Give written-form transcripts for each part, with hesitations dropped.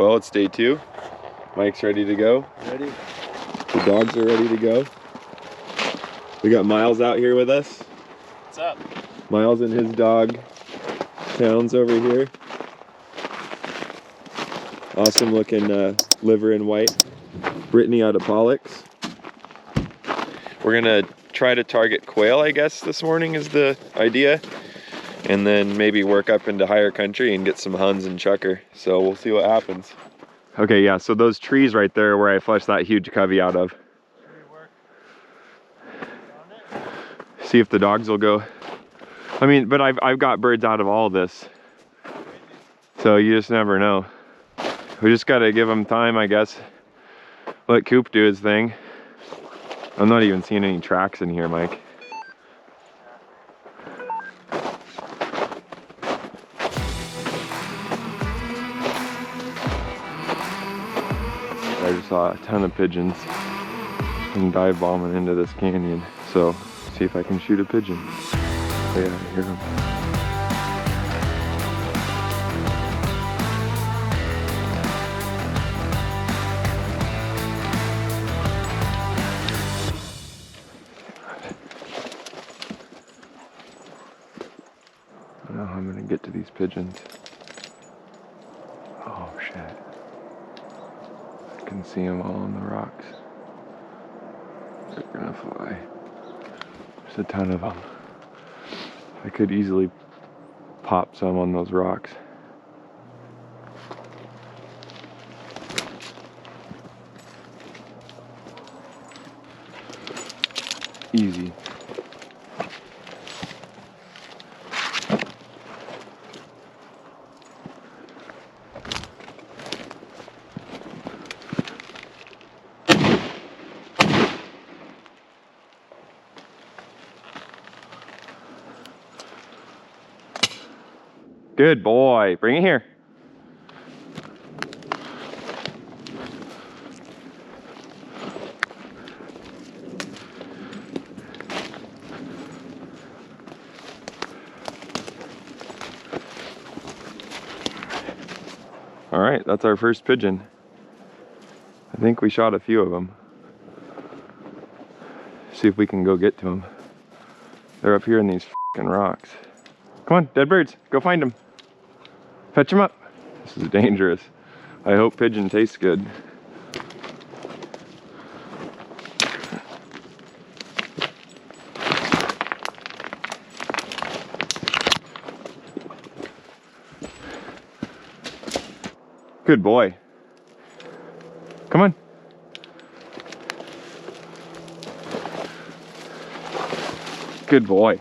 Well, it's day 2. Mike's ready to go. Ready? The dogs are ready to go. We got Miles out here with us. What's up? Miles and his dog, Towns, over here. Awesome looking liver and white. Brittany out of Pollux. We're gonna try to target quail, I guess, this morning is the idea. And then maybe work up into higher country and get some Huns and Chukar. So we'll see what happens. Okay, yeah, so those trees right there where I flushed that huge covey out of. See if the dogs will go. I mean, but I've got birds out of all of this. So you just never know. We just gotta give them time, I guess. Let Coop do his thing. I'm not even seeing any tracks in here, Mike. I just saw a ton of pigeons and dive bombing into this canyon. So, see if I can shoot a pigeon. Oh yeah, I hear them. I don't know how I'm gonna get to these pigeons. Oh shit. I can see them all on the rocks. They're gonna fly. There's a ton of them. I could easily pop some on those rocks. Easy. Good boy. Bring it here. All right, that's our first pigeon. I think we shot a few of them. See if we can go get to them. They're up here in these fucking rocks. Come on, dead birds, go find them. Fetch them up. This is dangerous. I hope pigeon tastes good. Good boy. Come on. Good boy.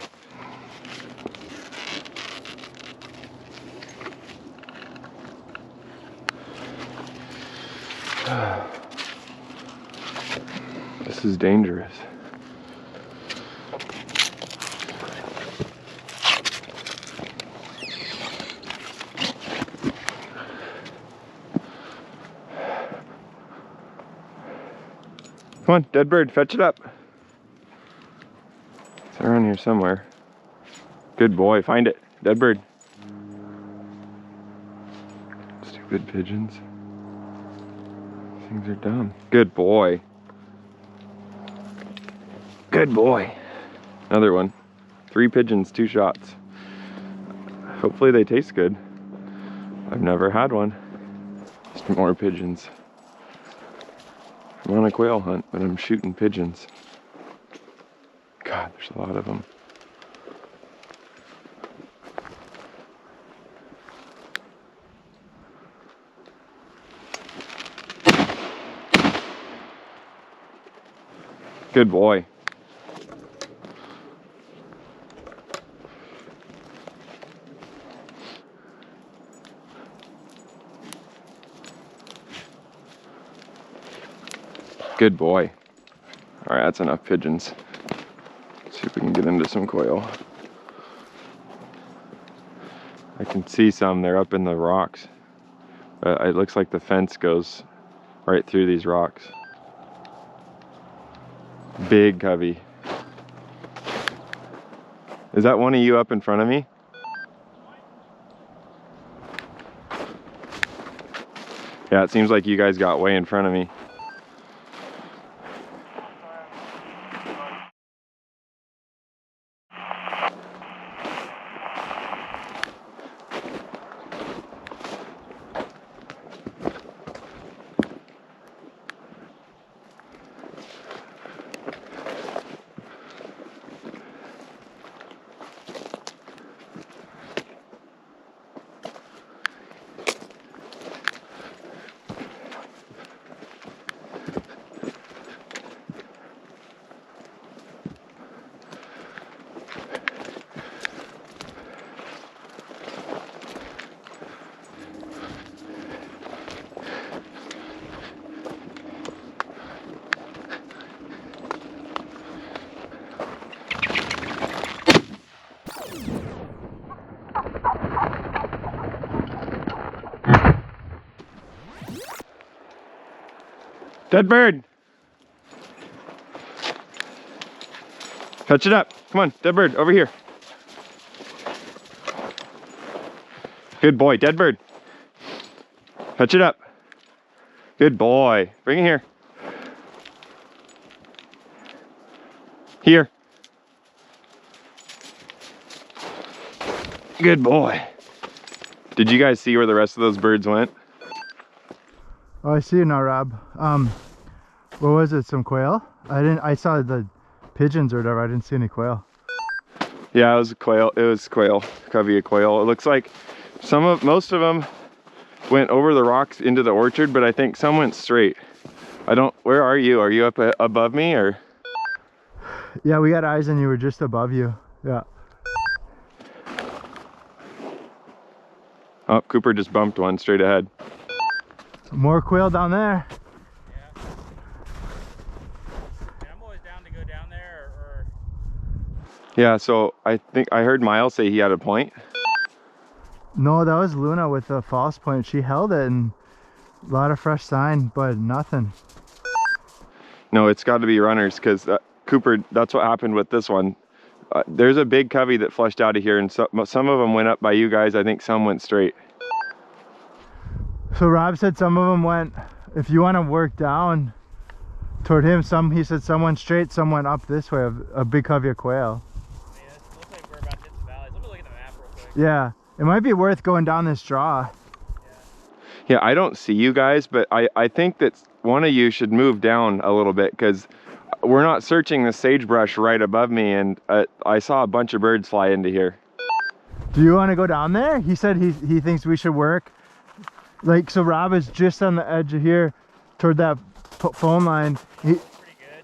This is dangerous. Come on, dead bird, fetch it up. It's around here somewhere. Good boy, find it. Dead bird. Stupid pigeons. These things are dumb. Good boy. Good boy. Another one. 3 pigeons, 2 shots. Hopefully they taste good. I've never had one. Just more pigeons. I'm on a quail hunt, but I'm shooting pigeons. God, there's a lot of them. Good boy. Good boy. All right, that's enough pigeons. Let's see if we can get into some quail. I can see some, they're up in the rocks. It looks like the fence goes right through these rocks. Big covey. Is that one of you up in front of me? Yeah, it seems like you guys got way in front of me. Dead bird! Catch it up. Come on, dead bird, over here. Good boy, dead bird. Catch it up. Good boy. Bring it here. Here. Good boy. Did you guys see where the rest of those birds went? Oh, I see you now, Rob. What was it? Some quail? I saw the pigeons or whatever. I didn't see any quail. Yeah, it was quail. It was quail. Covey of quail. It looks like most of them went over the rocks into the orchard, but I think some went straight. Where are you? Are you up above me or? Yeah, we got eyes on you. We're just above you. Yeah. Oh, Cooper just bumped one straight ahead. More quail down there. Yeah. And I'm always down to go down there or... Yeah, so I think I heard Miles say he had a point. No, that was Luna with the false point. She held it and a lot of fresh sign, but nothing. No, it's got to be runners because Cooper, that's what happened with this one. There's a big covey that flushed out of here and some of them went up by you guys. I think some went straight. So Rob said some of them went, if you want to work down toward him, he said some went straight, some went up this way, a big covey of quail. Yeah, it looks like we're about to hit some valleys. Let me look at the map real quick. Yeah, it might be worth going down this draw. Yeah, I don't see you guys, but I think that one of you should move down a little bit because we're not searching the sagebrush right above me, and I saw a bunch of birds fly into here. Do you want to go down there? He said he thinks we should work. Like, so Rob is just on the edge of here toward that phone line. Pretty good.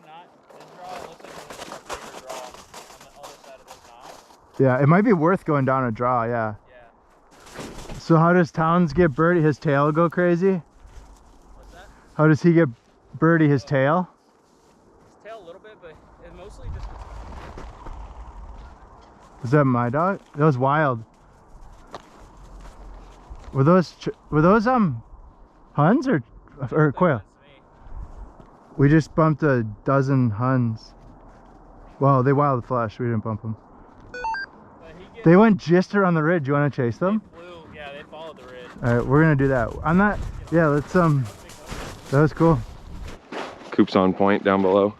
Not this draw. It looks like it's a bigger draw on the other side of this knot. Yeah, it might be worth going down a draw, yeah. Yeah. So how does Towns get birdie? His tail go crazy? What's that? How does he get birdie? His tail? His tail a little bit, but it's mostly just... Was that my dog? That was Wild. Were those Huns or quail? We just bumped a dozen Huns. Well, they wild flush. We didn't bump them. They went just around the ridge. You want to chase them? They flew. Yeah, they followed the ridge. All right, we're gonna do that. I'm not. Yeah, let's That was cool. Coop's on point down below.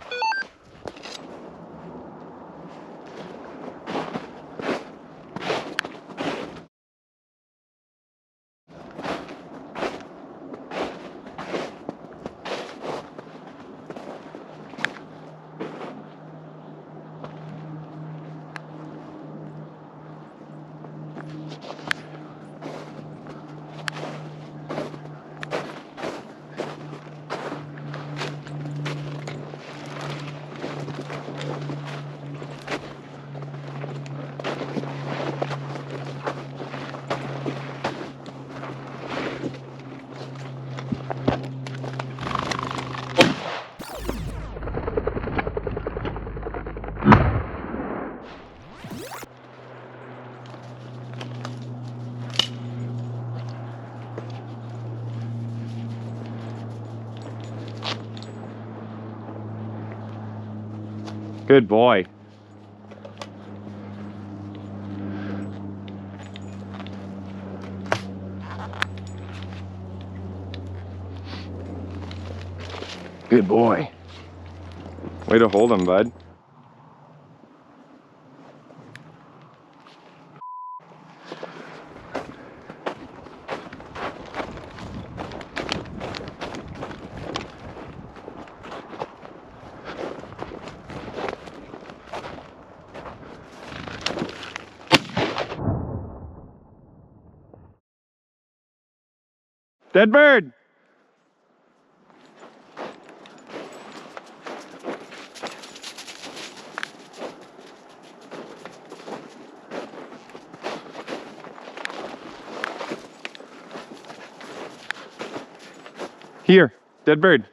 Good boy. Good boy. Way to hold him, bud. Dead bird! Here, dead bird.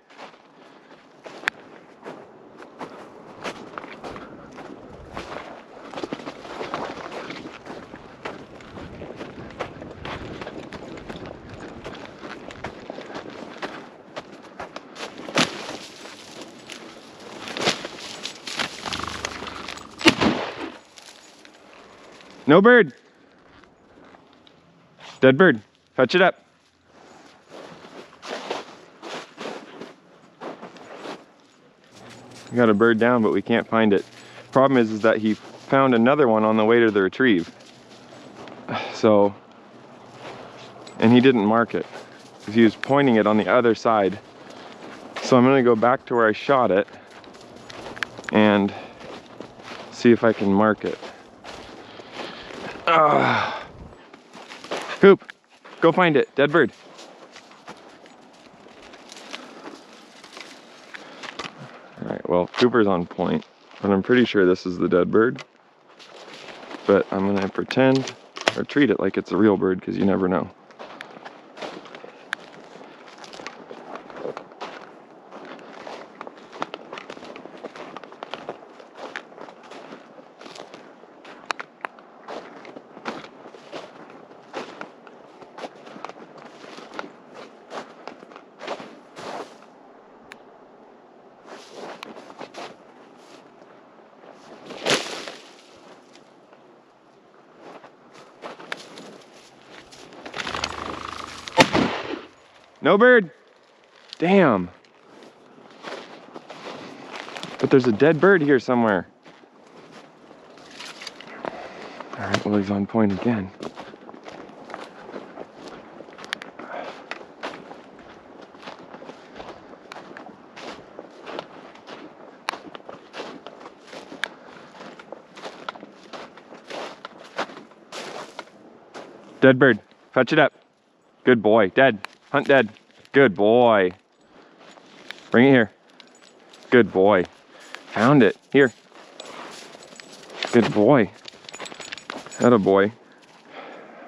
No bird. Dead bird. Fetch it up. We got a bird down, but we can't find it. Problem is that he found another one on the way to the retrieve. So, and he didn't mark it because he was pointing it on the other side. So I'm gonna go back to where I shot it and see if I can mark it. Coop, go find it. Dead bird. All right, well, Cooper's on point, but I'm pretty sure this is the dead bird. But I'm gonna pretend or treat it like it's a real bird because you never know. No bird. Damn. But there's a dead bird here somewhere. All right, well, he's on point again. Dead bird. Fetch it up. Good boy. Dead. Hunt dead. Good boy. Bring it here. Good boy. Found it. Here. Good boy. Atta boy.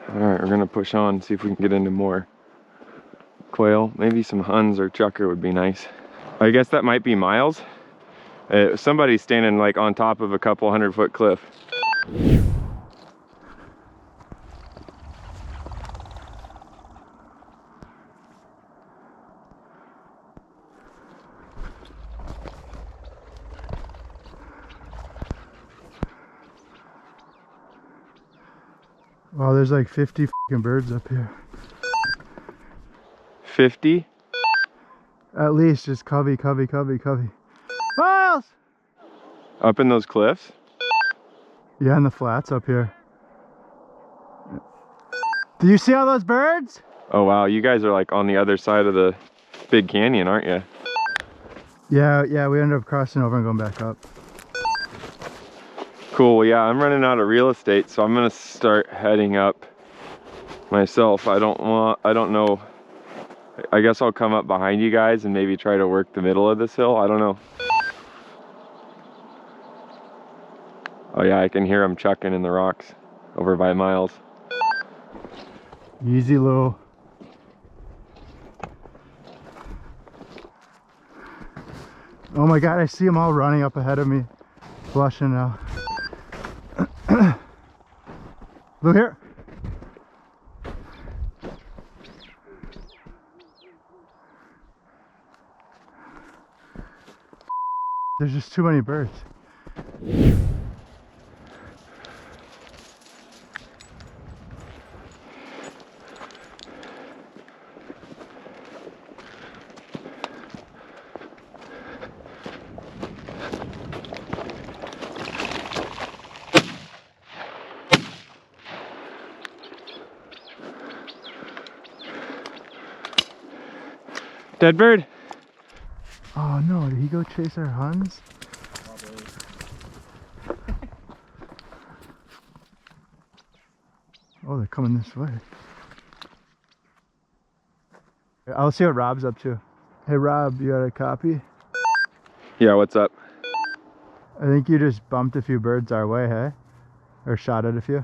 Alright, we're gonna push on, see if we can get into more quail. Maybe some Huns or Chukar would be nice. I guess that might be Miles. Somebody's standing like on top of a couple 100-foot cliff. Wow, there's like 50 fucking birds up here. 50? At least, just covey. Miles! Up in those cliffs? Yeah, in the flats up here. Do you see all those birds? Oh wow, you guys are like on the other side of the big canyon, aren't you? Yeah, we ended up crossing over and going back up. Cool, well, yeah, I'm running out of real estate, so I'm gonna start heading up myself. I don't know. I guess I'll come up behind you guys and maybe try to work the middle of this hill. I don't know. Oh yeah, I can hear them chucking in the rocks over by Miles. Easy, Lou. Oh my god, I see them all running up ahead of me. Flushing now. Lou, here. There's just too many birds. Dead bird? Oh no, did he go chase our Huns? Probably. Oh, they're coming this way. I'll see what Rob's up to. Hey Rob, you got a copy? Yeah, what's up? I think you just bumped a few birds our way, hey? Or shot at a few?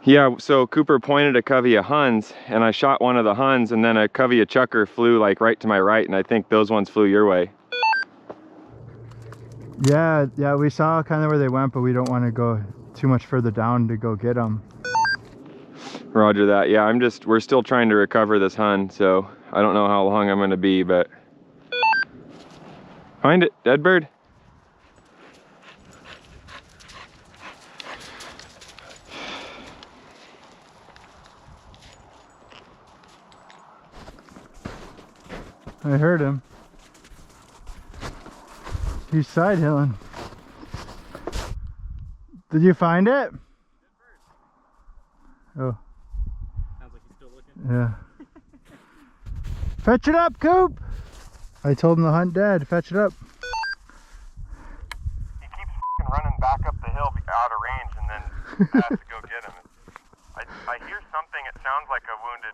Yeah, so Cooper pointed a covey of Huns, and I shot one of the Huns, and then a covey of Chukar flew like right to my right, and I think those ones flew your way. Yeah, we saw kind of where they went, but we don't want to go too much further down to go get them. Roger that. Yeah, we're still trying to recover this Hun, so I don't know how long I'm gonna be, but... Find it, dead bird. I heard him. He's side hilling. Did you find it? Oh. Sounds like he's still looking. Yeah. Fetch it up, Coop! I told him the hunt dead. Fetch it up. He keeps running back up the hill out of range, and then I have to go get him. I hear something, it sounds like a wounded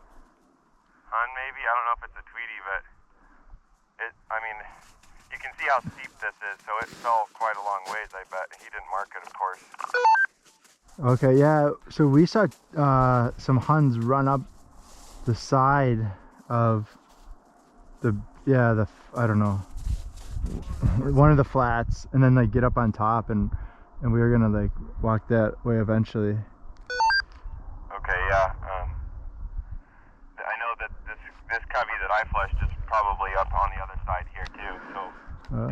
Hun maybe. I don't know if it's a Tweety, but I mean, you can see how steep this is, so it fell quite a long ways, I bet. He didn't mark it, of course. Okay, yeah, so we saw some Huns run up the side of I don't know, one of the flats, and then like get up on top, and we were gonna like walk that way eventually. Okay, yeah. I know that this covey that I flushed is probably up on the other side here too, so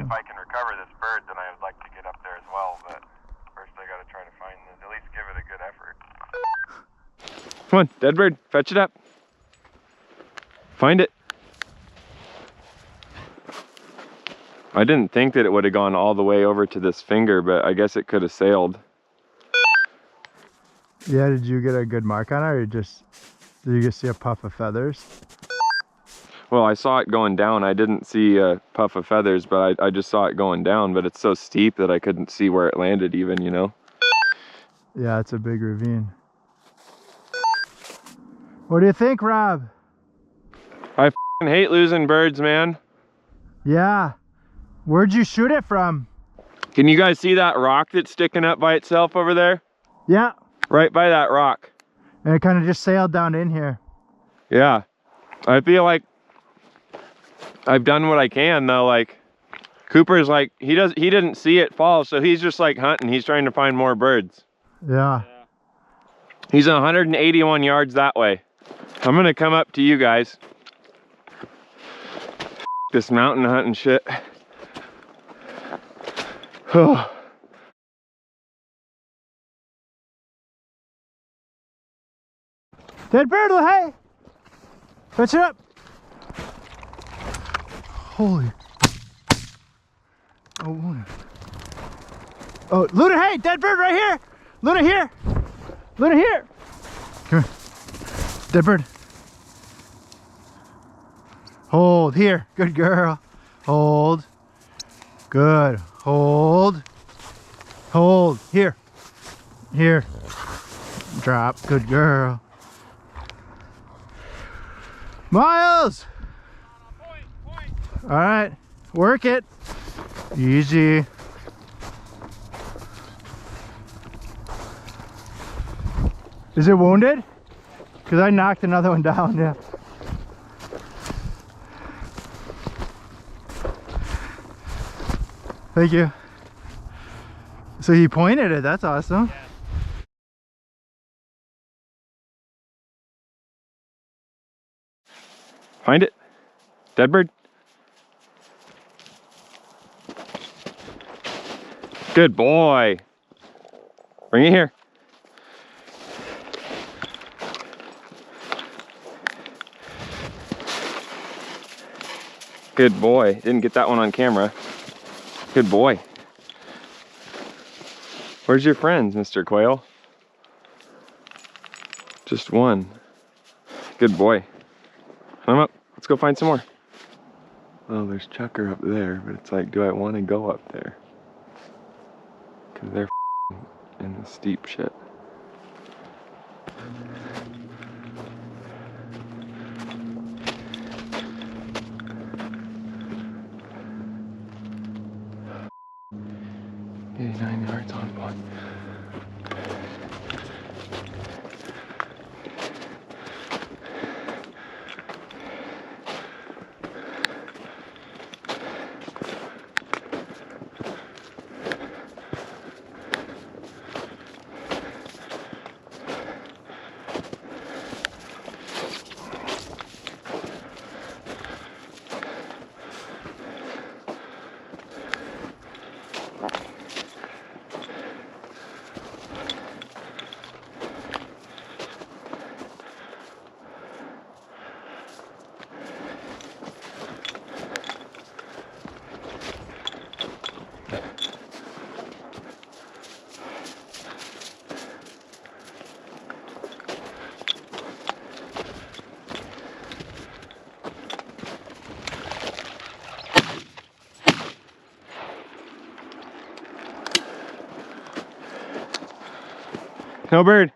if I can recover this bird, then I would like to get up there as well, but first I gotta try to find this, at least give it a good effort. Come on, dead bird, fetch it up. Find it. I didn't think that it would have gone all the way over to this finger, but I guess it could have sailed. Yeah, did you get a good mark on it, or did you just see a puff of feathers? Well, I saw it going down. I didn't see a puff of feathers, but I just saw it going down, but it's so steep that I couldn't see where it landed even, you know? Yeah, it's a big ravine. What do you think, Rob? I f***ing hate losing birds, man. Yeah. Where'd you shoot it from? Can you guys see that rock that's sticking up by itself over there? Yeah. Right by that rock. And it kind of just sailed down in here. Yeah. I feel like I've done what I can though. Like Cooper's like, he didn't see it fall, so he's just like hunting. He's trying to find more birds. Yeah. He's 181 yards that way. I'm gonna come up to you guys. This mountain hunting shit. Dead bird, hey! Fetch it up! Holy. Oh, Luna, hey! Dead bird right here! Luna here! Luna here! Come here. Dead bird. Hold, here. Good girl. Hold. Good. Hold. Hold. Here. Here. Drop. Good girl. Miles! Point. All right. Work it. Easy. Is it wounded? Because I knocked another one down, yeah. Thank you. So he pointed it, that's awesome. Yeah. Find it. Dead bird. Good boy. Bring it here. Good boy. Didn't get that one on camera. Good boy. Where's your friends, Mr. Quail? Just one. Good boy. Come up. Let's go find some more. Well, there's Chukar up there, but it's like, do I want to go up there? Because they're in the steep shit. "89 yards on point." No bird.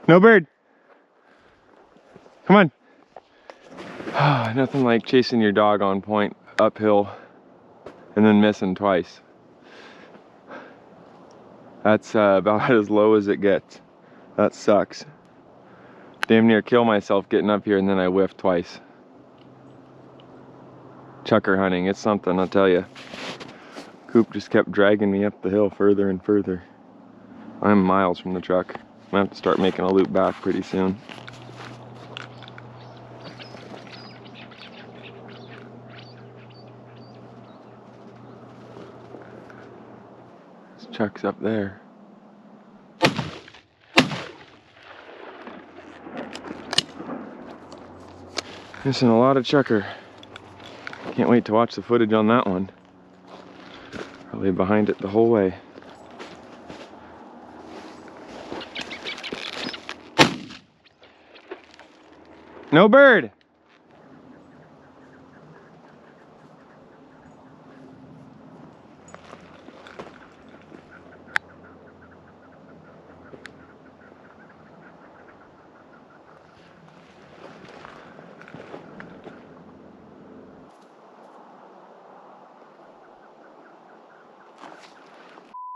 No bird. Come on. Nothing like chasing your dog on point uphill and then missing twice. That's about as low as it gets. That sucks. Damn near kill myself getting up here and then I whiffed twice. Chukar hunting, it's something, I'll tell you. Coop just kept dragging me up the hill further and further. I'm miles from the truck. I'm gonna have to start making a loop back pretty soon. This Chuck's up there. Missing a lot of Chukar. Can't wait to watch the footage on that one. Probably behind it the whole way. No bird!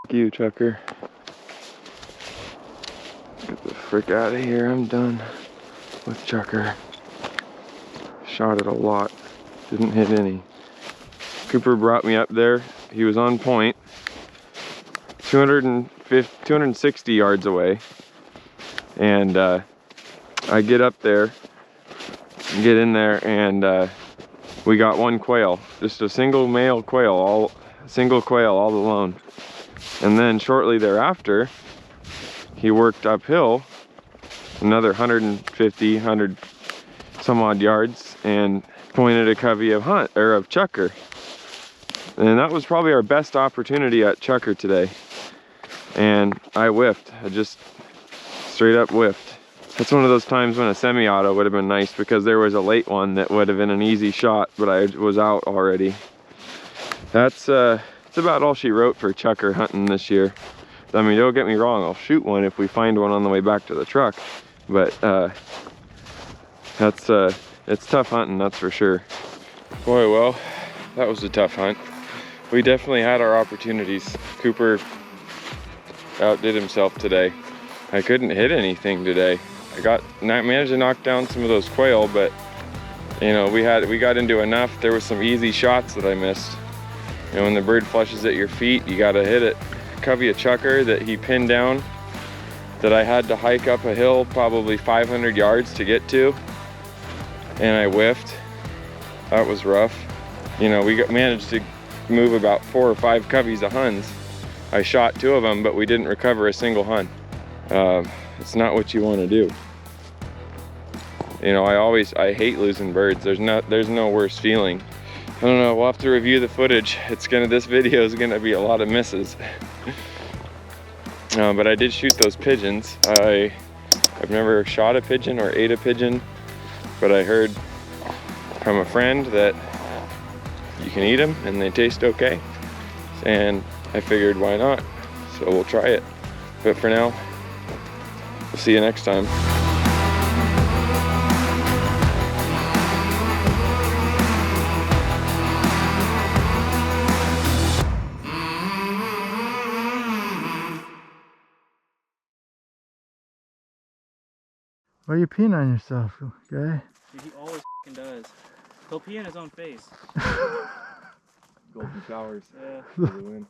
You, Chukar. Get the frick out of here. I'm done with Chukar. Shot it a lot. Didn't hit any. Cooper brought me up there. He was on point. 260 yards away. And I get up there, get in there, and we got one quail. Just a single male quail, single quail all alone. And then shortly thereafter, he worked uphill another 100 some odd yards and pointed a covey of Chukar. And that was probably our best opportunity at Chukar today. And I whiffed. I just straight up whiffed. That's one of those times when a semi-auto would have been nice, because there was a late one that would have been an easy shot, but I was out already. That's about all she wrote for Chukar hunting this year. I mean, don't get me wrong, I'll shoot one if we find one on the way back to the truck, but it's tough hunting, that's for sure. Boy, well, that was a tough hunt. We definitely had our opportunities. Cooper outdid himself today. I couldn't hit anything today. I managed to knock down some of those quail, but you know, we got into enough. There were some easy shots that I missed. You know, when the bird flushes at your feet, you gotta hit it. Covey of Chukar that he pinned down, that I had to hike up a hill probably 500 yards to get to, and I whiffed. That was rough. You know, we managed to move about 4 or 5 coveys of huns. I shot 2 of them, but we didn't recover a single hun. It's not what you want to do. You know, I hate losing birds. There's no worse feeling. I don't know, we'll have to review the footage. This video is gonna be a lot of misses. But I did shoot those pigeons. I've never shot a pigeon or ate a pigeon, but I heard from a friend that you can eat them and they taste okay. And I figured, why not? So we'll try it. But for now, we'll see you next time. Why are you peeing on yourself, guy? Dude, he always f***ing does. He'll pee in his own face. Golden showers. Yeah. For the win.